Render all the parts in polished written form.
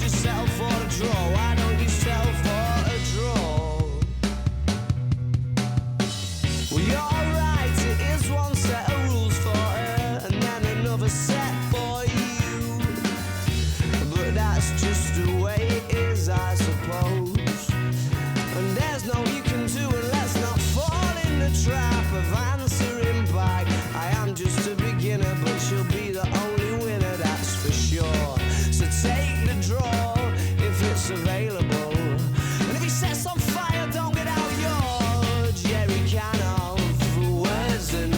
should settle for a draw. Why don't you settle for a draw? Well, you're right, it is one set of rules for her and then another set for you. But that's just the way it is, I suppose. And there's no you can do, and let's not fall in the trap of answering back. I am just a beginner, but she'll be the only winner, that's for sure. So take the draw if it's available. And if he sets on fire, don't get out your jerry can of words and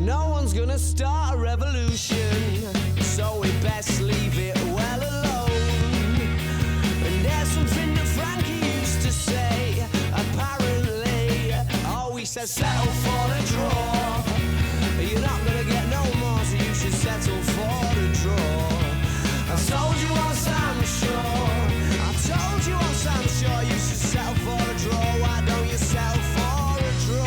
no one's gonna start a revolution, so we best leave it well alone. And there's something that Frankie used to say, apparently. Oh, he said settle for the draw. You're not gonna get no more, so you should settle for the draw. I told you once, I'm sure. I told you once, I'm sure. You should settle for a draw. Why don't you settle for a draw?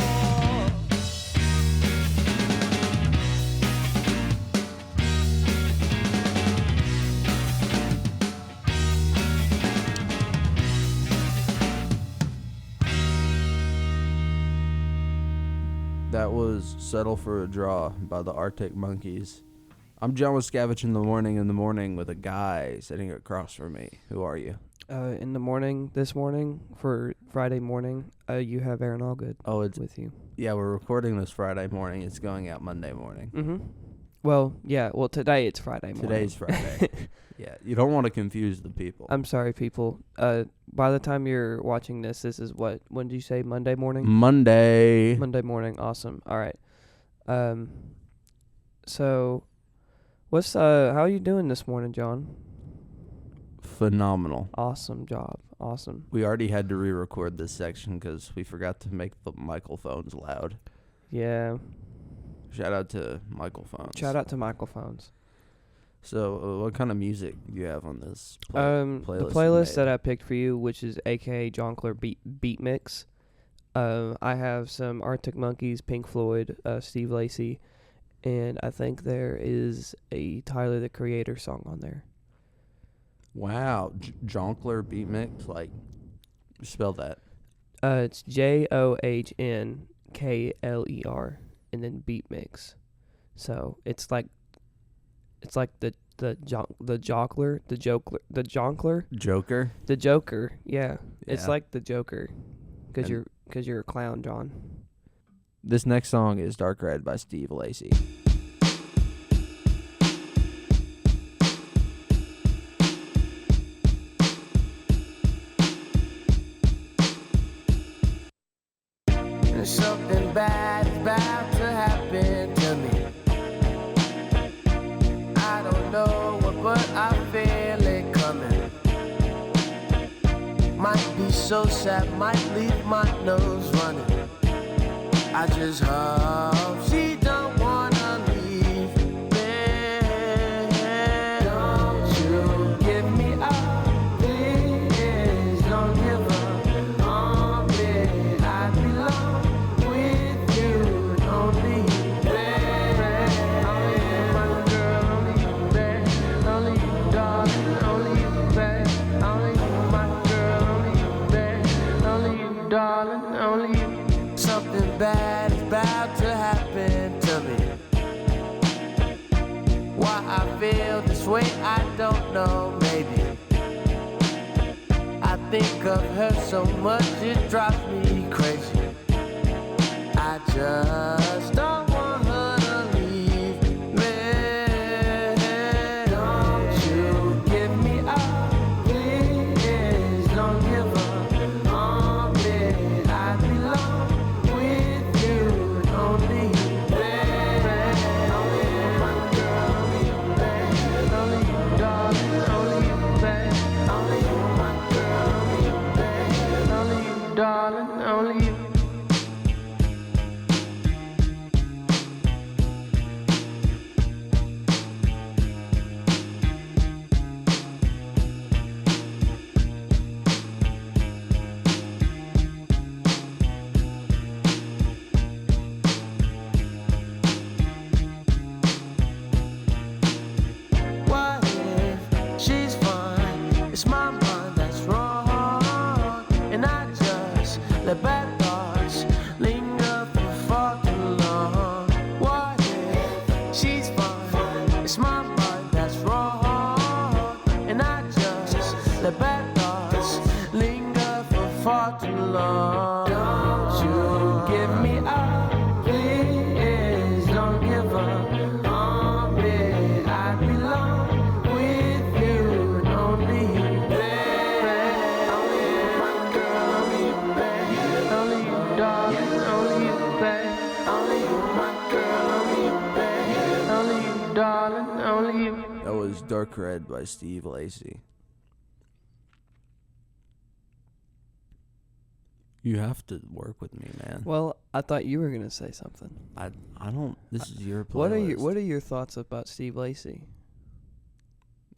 That was Settle for a Draw by the Arctic Monkeys. I'm John Waskiewicz in the morning with a guy sitting across from me. Who are you? In the morning, this morning, for Friday morning, you have Aaron Allgood with you. Yeah, we're recording this Friday morning. It's going out Monday morning. Mm-hmm. Well, yeah, today it's Friday morning. Today's Friday. Yeah, you don't want to confuse the people. I'm sorry, people. By the time you're watching this is what? When did you say Monday morning? Monday morning. Awesome. All right. So, what's how are you doing this morning, John? Phenomenal. Awesome job. Awesome. We already had to re-record this section because we forgot to make the microphones loud. Yeah. Shout out to microphones. Shout out to microphones. So, what kind of music do you have on this playlist? The playlist that I picked for you, which is AKA Jonkler Beat Mix. I have some Arctic Monkeys, Pink Floyd, Steve Lacy, and I think there is a Tyler the Creator song on there. Wow, Jonkler Beat Mix, like, spell that. It's JOHNKLER, and then Beat Mix. So it's like the Jonkler. The Joker. Yeah. It's like the Joker, because you're a clown, John. This next song is Dark Red by Steve Lacy. Something bad is about to happen to me. I don't know what, but I feel it coming. Might be so sad, might leave my nose running. I just hope she don't wanna leave me. Don't you give me up, please. Don't give up on me. I belong with you, only you, baby. Only you, my girl, only you, baby. Only you, darling, only you, baby. Only you, my girl, only you, baby. Only you, darling, only you. Something bad is about to happen to me. Why I feel this way, I don't know, maybe. I think of her so much, it drives me crazy. I just don't want her to leave me. Don't you give me up, please. Don't give up on me. I belong with you, only you, baby. Only you, my girl, only you, baby. Only you, darling, only Dark Red by Steve Lacy. You have to work with me, man. Well, I thought you were gonna say something. I don't. This is your playlist. What are your thoughts about Steve Lacy?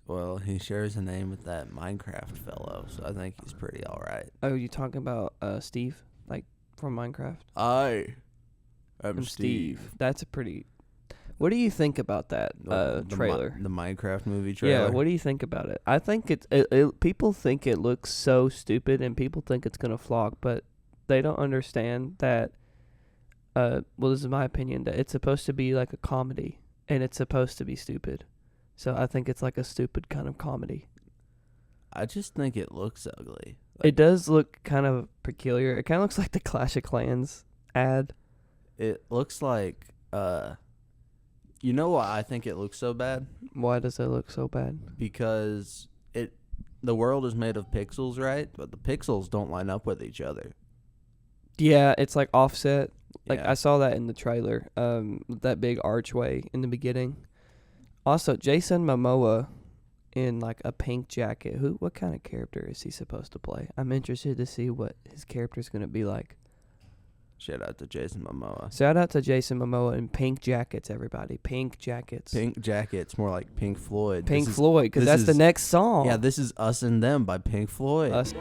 Well, he shares a name with that Minecraft fellow, so I think he's pretty all right. Oh, you talking about Steve, like from Minecraft? I'm I'm Steve. That's a pretty. What do you think about that trailer? The Minecraft movie trailer. Yeah, what do you think about it? I think it people think it looks so stupid and people think it's going to flop, but they don't understand that well, this is my opinion, that it's supposed to be like a comedy and it's supposed to be stupid. So I think it's like a stupid kind of comedy. I just think it looks ugly. It does look kind of peculiar. It kind of looks like the Clash of Clans ad. It looks like you know why I think it looks so bad? Why does it look so bad? Because the world is made of pixels, right? But the pixels don't line up with each other. Yeah, it's like offset. Like Yeah. I saw that in the trailer. That big archway in the beginning. Also, Jason Momoa in like a pink jacket. What kind of character is he supposed to play? I'm interested to see what his character is going to be like. Shout out to Jason Momoa. Shout out to Jason Momoa in pink jackets, everybody. Pink jackets. Pink Jacket's more like Pink Floyd. Pink Floyd, because that's the next song. Yeah, this is Us and Them by Pink Floyd. Us.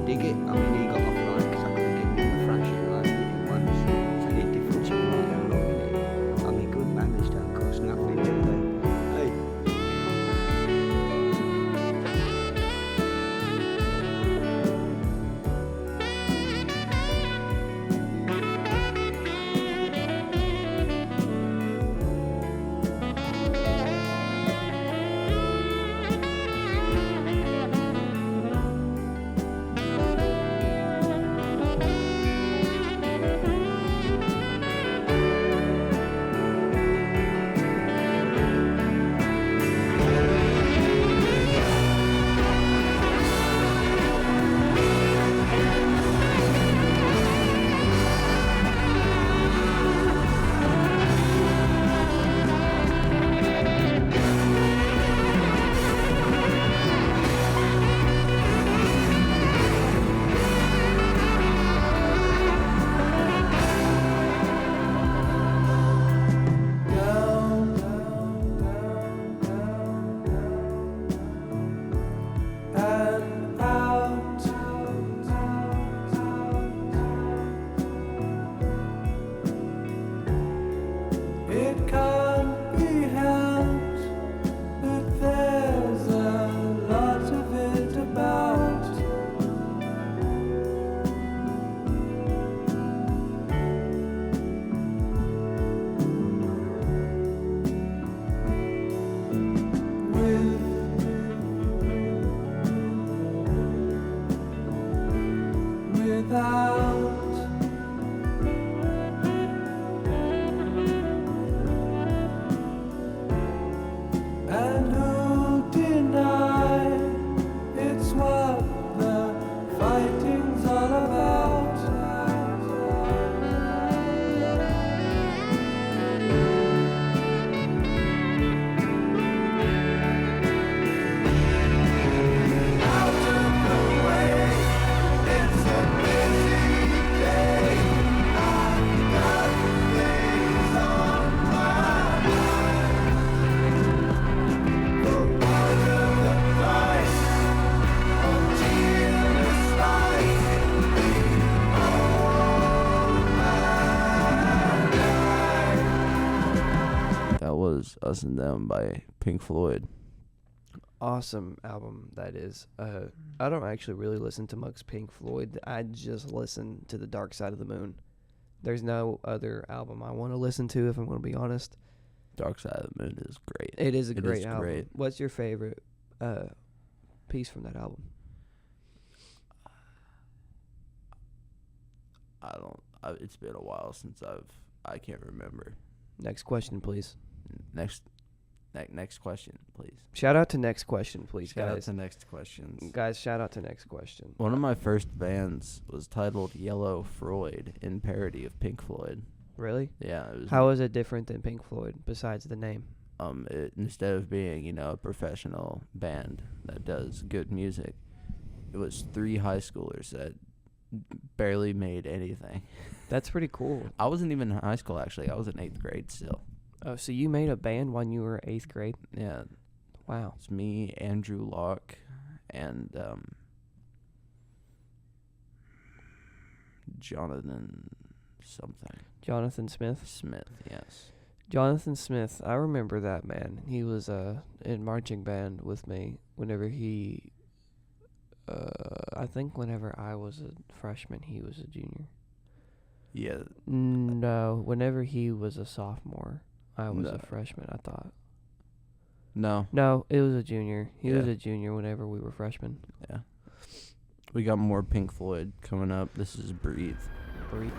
dig it. I mean, he got off like, because I couldn't give him a thrashing, like, he did once. So he did different stuff like that, loving it. I mean, good man, this don't cost nothing, do they? Hey. Us and Them by Pink Floyd. Awesome album that is. I don't actually really listen to much Pink Floyd. I just listen to The Dark Side of the Moon. There's no other album I want to listen to, if I'm going to be honest. Dark Side of the Moon is great. It is a great album. Great. What's your favorite piece from that album? It's been a while since I can't remember. Next question, please. Next question, please. Shout out to Next Question, please, Shout guys. out to Next Questions. Guys, shout out to Next Question. One of my first bands was titled Yellow Freud, in parody of Pink Floyd. Really? Yeah. It was. How is it different than Pink Floyd, besides the name? Instead of being, a professional band that does good music, it was 3 high schoolers that barely made anything. That's pretty cool. I wasn't even in high school, actually. I was in 8th grade still. Oh, so you made a band when you were 8th grade? Yeah. Wow. It's me, Andrew Locke, and Jonathan something. Jonathan Smith? Smith, yes. Jonathan Smith, I remember that man. He was in marching band with me whenever he... I think whenever I was a freshman, he was a junior. Yeah. No, whenever he was a sophomore, I was No. a freshman, I thought. No. No, it was a junior. He was Yeah. a junior whenever we were freshmen. Yeah. We got more Pink Floyd coming up. This is Breathe. Breathe.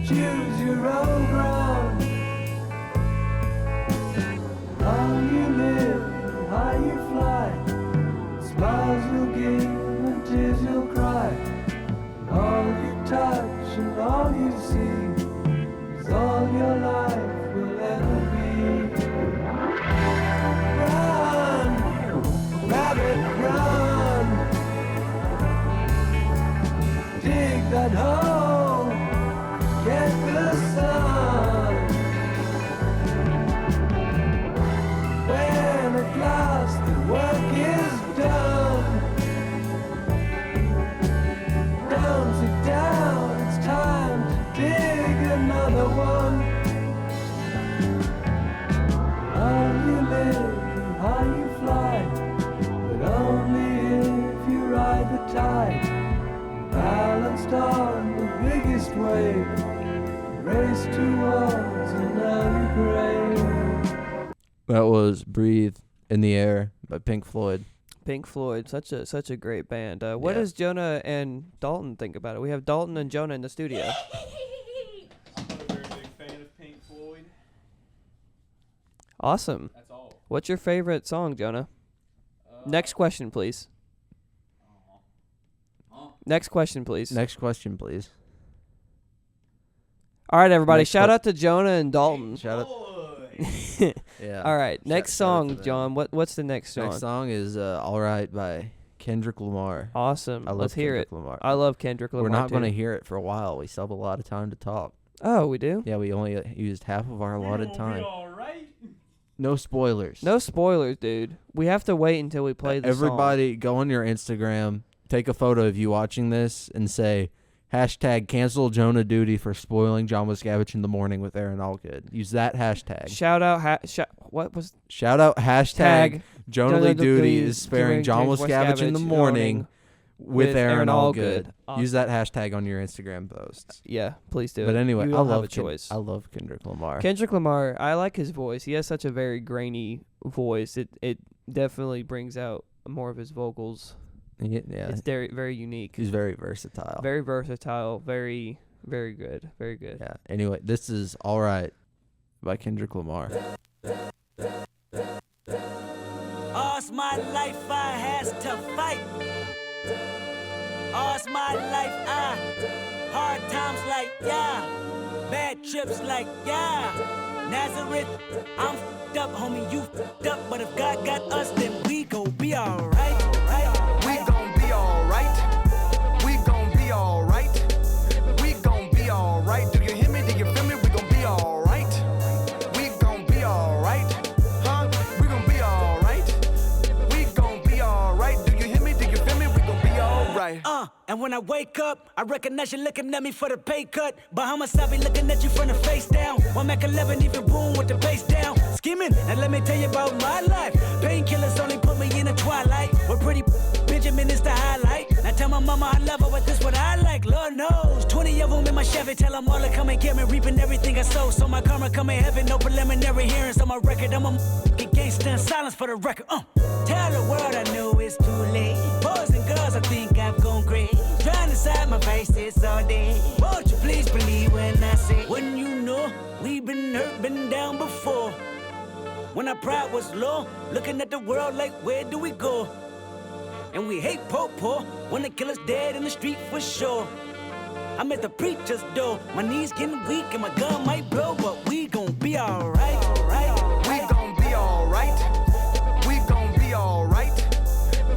choose your own ground. How you live, how you fly, smiles you'll give and tears you'll cry. And all you touch and all you see is all your life will ever be. Run, rabbit, run. Dig that hole, get the sun. When at last the work is done, don't sit down, it's time to dig another one. How you live and how you fly, but only if you ride the tide. Balanced on the biggest wave, race towards another grave. That was "Breathe in the Air" by Pink Floyd. Pink Floyd, such a great band. What Yeah. does Jonah and Dalton think about it? We have Dalton and Jonah in the studio. I'm not a very big fan of Pink Floyd. Awesome. That's all. What's your favorite song, Jonah? Next question, please. Next question, please. Next question, please. All right, everybody. Next Shout que- out to Jonah and Dalton. Shout out. Yeah. All right, next shout out to song, them. John. What's the next song? Next song is "All Right" by Kendrick Lamar. Awesome. I love Let's hear Kendrick it. Lamar. I love Kendrick Lamar. We're not too. going to hear it for a while. We still have a lot of time to talk. Oh, we do? Yeah, we only used half of our allotted Be time. all right. No spoilers. No spoilers, dude. We have to wait until we play the song. Everybody, go on your Instagram, take a photo of you watching this, and say hashtag cancel Jonah Duty for spoiling John Waskiewicz in the morning with Aaron Allgood. Use that hashtag. Shout out. What was Shout out hashtag Jonah Lee Duty Duty is sparing John James Waskiewicz in the morning with Aaron Allgood. Awesome. Use that hashtag on your Instagram posts. Yeah, please do. But it. anyway, you I don't have love a choice. I love Kendrick Lamar. Kendrick Lamar, I like his voice. He has such a very grainy voice. It definitely brings out more of his vocals. Yeah, It's very very unique. he's very versatile. Very versatile. Very very good. Very good. Yeah. Anyway, this is "All Right" by Kendrick Lamar. All's my life I has to fight. All's my life I hard times like yeah, bad trips like yeah. Nazareth, I'm f***ed up, homie, you f***ed up, but if God got us, then we gon' be alright. We gon' be alright. We gon' be alright. We gon' be alright. Do you hear me? Do you feel me? We gon' be alright. We gon' be alright. Huh? We gon' be alright. We gon' be alright. Do you hear me? Do you feel me? We gon' be alright. And when I wake up, I recognize you looking at me for the pay cut. Bahamas, I be looking at you from the face down. 1 Mac 11, even boom with the bass down. Scheming, and let me tell you about my life. Painkillers only put me in the twilight. We're pretty Benjamin is the highlight. Now tell my mama I love her, but this what I like. Lord knows, 20 of them in my Chevy. Tell them all to come and get me, reaping everything I sow. So my karma come in heaven, no preliminary hearings on my record. I'm a gangster in silence for the record. Tell the world I know it's too late. Boys and girls, I think I've gone great. Trying to side my face this all day. Won't you please believe when I say, when you know we've been hurt, been down before. When our pride was low, looking at the world like, where do we go? And we hate po-po when the killer's dead in the street for sure. I'm at the preacher's door, my knees getting weak and my gun might blow, but we gon' be alright. We gon' be alright. We gon' be alright.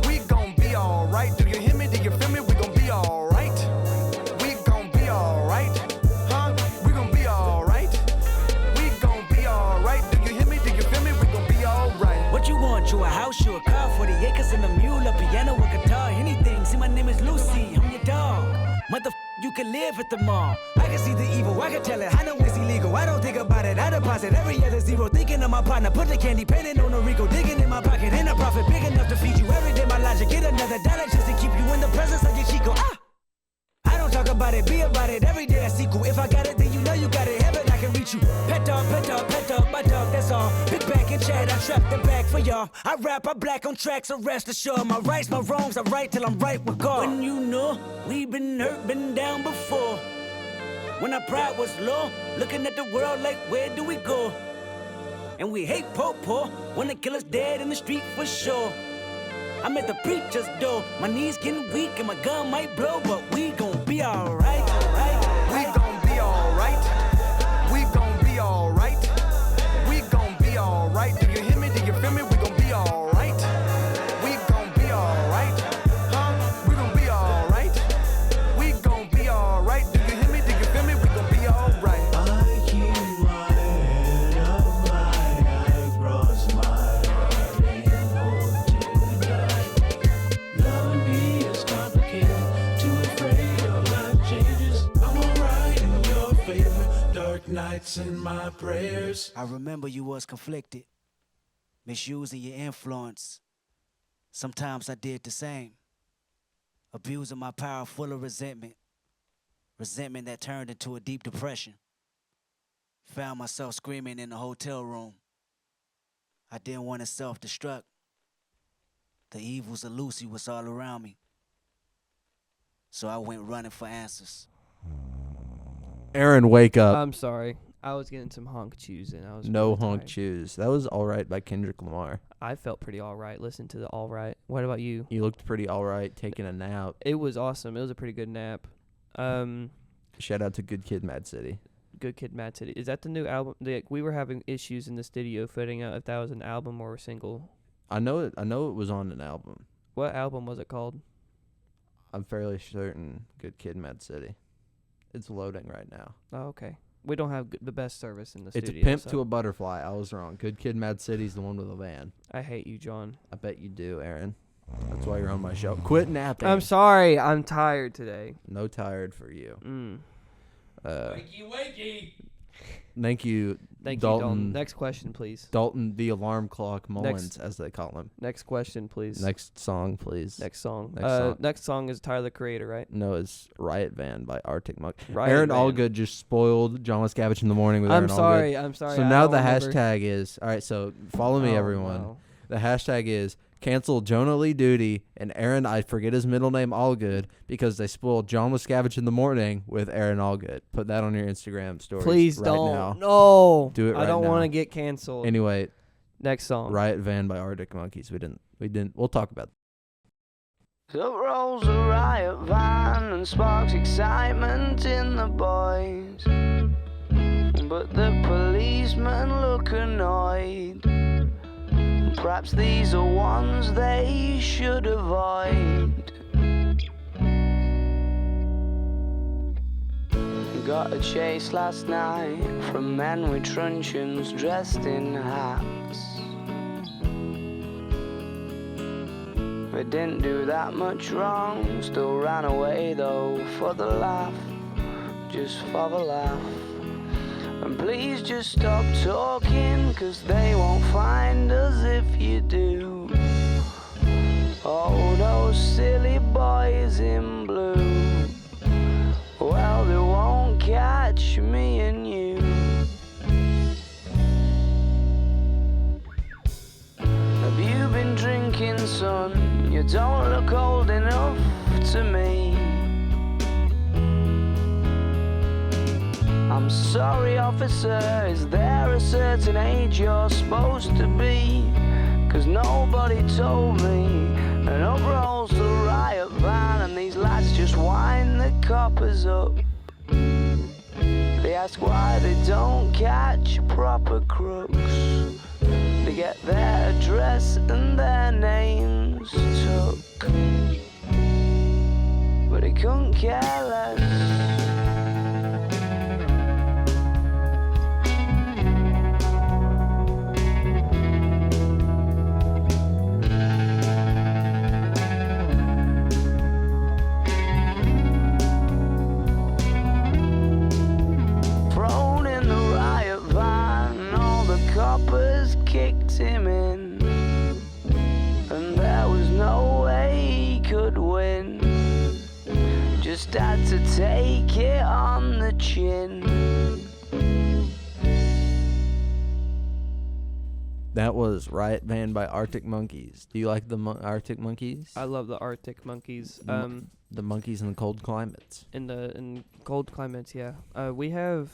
We gon' be alright. Do you hear me? Do you feel me? We gon' be alright. We gon' be alright. Huh? We gon' be alright. We gon' be alright. Do you hear me? Do you feel me? We gon' be alright. What you want? You a house, you a car, 40 acres and a mule, a piano, a guitar, anything. See, my name is Lucy, I'm your dog. You can live at the mall. I can see the evil, I can tell it. I know it's illegal, I don't think about it. I deposit every other zero, thinking of my partner. Put the candy, painting on a Rico, digging in my pocket. In a profit big enough to feed you every day. My logic, get another dollar just to keep you in the presence of your Chico. I don't talk about it, be about it. Every day I sequel. If I got it, then you know you got it. Heaven, I can reach you. Pet dog, my dog, that's all. Big back and chat, I trap the back for y'all. I rap, I black on tracks, so rest assured. My rights, my wrongs, I right till I'm right with God. When you know we've been hurt, been down before. when our pride was low, looking at the world like, where do we go? And we hate po-po, wanna kill us dead in the street for sure. I'm at the preacher's door, my knees getting weak and my gun might blow, but we gon' be alright, right? We gon' be alright. We gon' be alright. We gon' be alright. Do you hear me? Do you feel me? We gon' be alright. We gon' be alright. Huh? We gon' be alright. We gon' be alright. Do you hear me? Do you feel me? We gon' be alright. I keep my head up high, I cross my heart and hope to die. Loving me is complicated, too afraid of life changes. I'm alright in your favor, dark nights in my prayers. I remember you was conflicted, misusing your influence. Sometimes I did the same, abusing my power full of resentment. Resentment that turned into a deep depression. Found myself screaming in the hotel room. I didn't want to self-destruct. The evils of Lucy was all around me. So I went running for answers. Aaron, wake up. I'm sorry. I was getting some honk chews and I was No really honk tired. choose. That was All Right by Kendrick Lamar. I felt pretty all right. Listen to the all right. What about you? You looked pretty all right taking a nap. It was awesome. It was a pretty good nap. Shout out to Good Kid, Mad City. Good Kid, Mad City. Is that the new album? We were having issues in the studio figuring out if that was an album or a single. I know it was on an album. What album was it called? I'm fairly certain Good Kid, Mad City. It's loading right now. Oh, okay. We don't have the best service in the It's studio. a pimp so to a butterfly. I was wrong. Good Kid, Mad City's the one with a van. I hate you, John. I bet you do, Aaron. That's why you're on my show. Quit napping. I'm sorry. I'm tired today. No tired for you. Wakey, wakey. Thank you, Thank Dalton. you, Dalton. Next question, please. Dalton, the alarm clock Mullins, as they call him. Next question, please. Next song, please. Next song. Next song. Next song is Tyler the Creator, right? No, it's Riot Van by Arctic Monk. Riot Aaron Van. Allgood just spoiled John Waskiewicz in the morning with Aaron I'm Allgood. sorry. I'm sorry. So I now don't the remember. hashtag is, all right, so follow me, Oh, everyone. no. The hashtag is cancel Jonah Lee Duty and Aaron, I forget his middle name, Allgood, because they spoiled John Waskiewicz in the morning with Aaron Allgood. Put that on your Instagram stories Please right don't. now. No. Do it I right don't now. want to get canceled. Anyway, Next song. Riot Van by Arctic Monkeys. We'll talk about that. So rolls a riot van and sparks excitement in the boys. But the policemen look annoyed. Perhaps these are ones they should avoid. Got a chase last night from men with truncheons dressed in hats. They didn't do that much wrong, still ran away though for the laugh, just for the laugh. And please just stop talking, 'cause they won't find us if you do. Oh, those silly boys in blue, well, they won't catch me and you. Have you been drinking, son? You don't look old enough to me. I'm sorry, officer, is there a certain age you're supposed to be? 'Cause nobody told me. And up rolls the riot van and these lads just wind the coppers up. They ask why they don't catch proper crooks. They get their address and their names took, but they couldn't care less. Coppers kicked him in, and there was no way he could win. Just had to take it on the chin. That was Riot Band by Arctic Monkeys. Do you like the Arctic Monkeys? I love the Arctic Monkeys. The monkeys in the cold climates. In cold climates, yeah. We have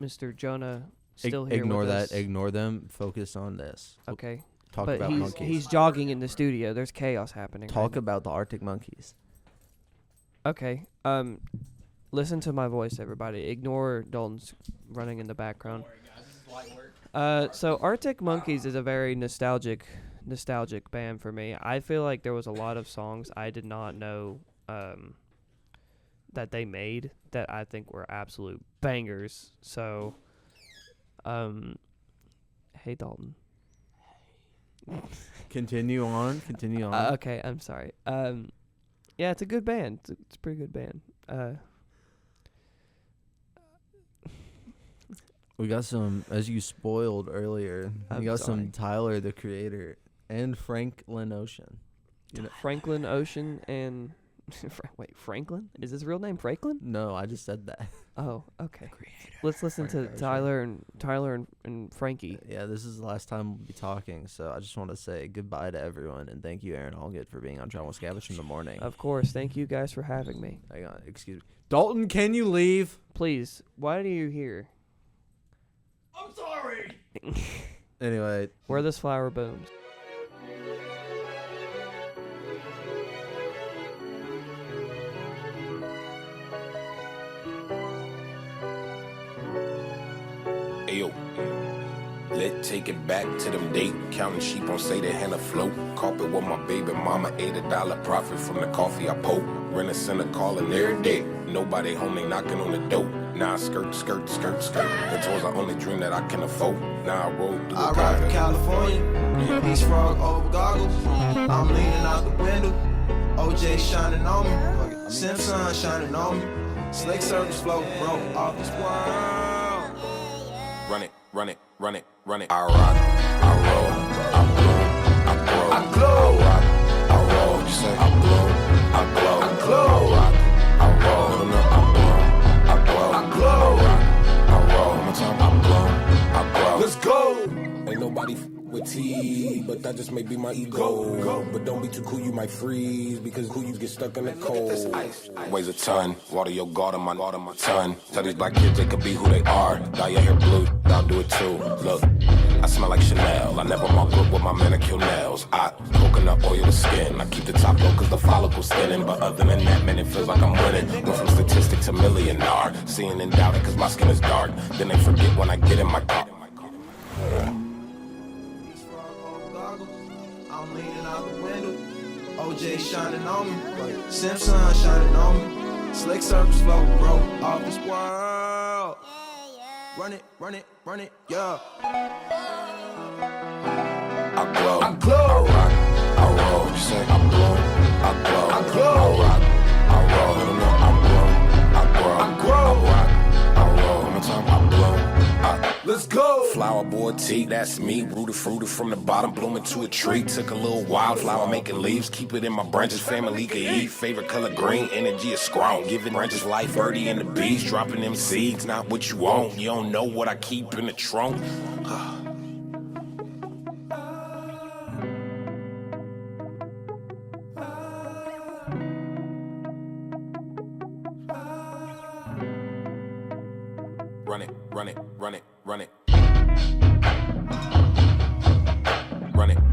Mr. Jonah still here Ignore with that. us. Ignore them. Focus on this. Okay. Talk But about he's monkeys. jogging in the studio. There's chaos happening. Talk right about the Arctic Monkeys. now. Okay. Listen to my voice, everybody. Ignore Dalton's running in the background. So Arctic Monkeys is a very nostalgic band for me. I feel like there was a lot of songs I did not know that they made that I think were absolute bangers. So, hey Dalton. Continue on. Okay, I'm sorry. Yeah, it's a good band. It's a pretty good band. We got some, as you spoiled earlier, I'm we got sorry. some Tyler, the Creator, and Franklin Ocean. You know, Franklin Ocean and wait, Franklin? Is his real name Franklin? no, I just said that. Oh, okay. Let's listen to Tyler and Frankie. Yeah, this is the last time we'll be talking, so I just want to say goodbye to everyone, and thank you, Aaron Allgood, for being on John Waskiewicz in the morning. Of course. Thank you guys for having me. Hang on, excuse me. Dalton, can you leave? Please, why are you here? I'm sorry. Anyway, Where this flower booms. Ayo, let's take it back to them date. Counting sheep on say they hand afloat. Carpet with my baby mama, $8 profit from the coffee I poke. Rent a center calling every day. Nobody home, they knocking on the door. Now I skirt. The toys are only dream that I can afford. Now I roll through I the ride to private. California, Peace Frog over goggles. I'm leaning out the window, OJ shining on me, Simpson shining on me. Slick surface float, bro, off this world. Run it. I rock, I roll, I bloom, I grow. I glow. I rock, I roll. What you say? I bloom, I glow. I glow. I rock, I roll. I bloom, I glow. I glow. I rock, I roll. One more time. I bloom, I glow. Let's go. Ain't nobody with T, but that just may be my ego. But don't be too cool, you might freeze, because cool you get stuck in the cold. Weighs a ton, water your garden, my ton. Tell these black kids they could be who they are. Dye your hair blue, I'll do it too. Look, I smell like Chanel. I never mark up with my manicure nails. I coconut oil the skin. I keep the top low cause the follicle's thinning. But other than that, man, it feels like I'm winning. Went from statistic to millionaire. Seeing and doubting cause my skin is dark. Then they forget when I get in my car. Peace Frog over goggles. I'm leaning out the window, OJ shining on me, Simpson shining on me. Slick surface float, bro, off this world. Run it, yeah. I glow, I glow. I rock, I roll. What you say? I bloom, I glow, I glow. I rock, I roll. I bloom, I grow, I grow. I rock, I roll. One more time. I bloom, Let's go. Flower boy T, that's me. Rooted fruited from the bottom, blooming to a tree. Took a little wildflower, making leaves. Keep it in my branches, family can eat. Favorite color green, energy is strong. Giving branches life, birdie and the bees. Dropping them seeds, not what you want. You don't know what I keep in the trunk. Run it. Run it.